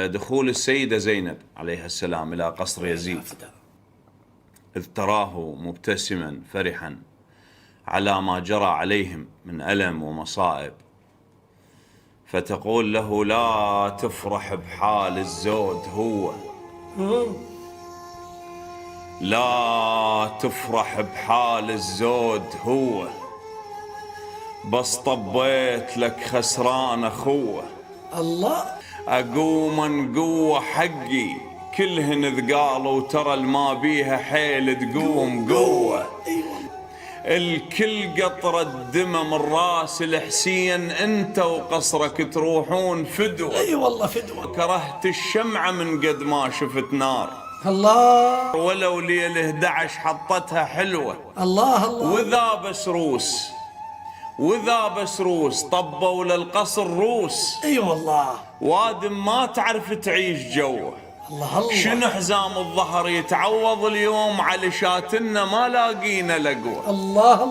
على دخول السيدة زينب عليها السلام إلى قصر يزيد، إذ تراه مبتسما فرحا على ما جرى عليهم من ألم ومصائب، فتقول له: لا تفرح بحال الزود هو، لا تفرح بحال الزود هو، بس طبيت لك خسران أخوه. الله. أقوم نقوة حقي كلهن ذقالوا، ترى الما بيها حيل تقوم قوة. الكل قطرة دمى من راس الحسين، انت وقصرك تروحون فدوة. اي والله فدوة. كرهت الشمعة من قد ما شفت نار، الله. ولو ليل 11 حطتها حلوة. الله الله. وذا بس روس طبوا للقصر روس. اي والله. وادم ما تعرف تعيش جوه. الله الله. شنو حزام الظهر يتعوض اليوم على شاتنا ما لاقينا لقوة. الله.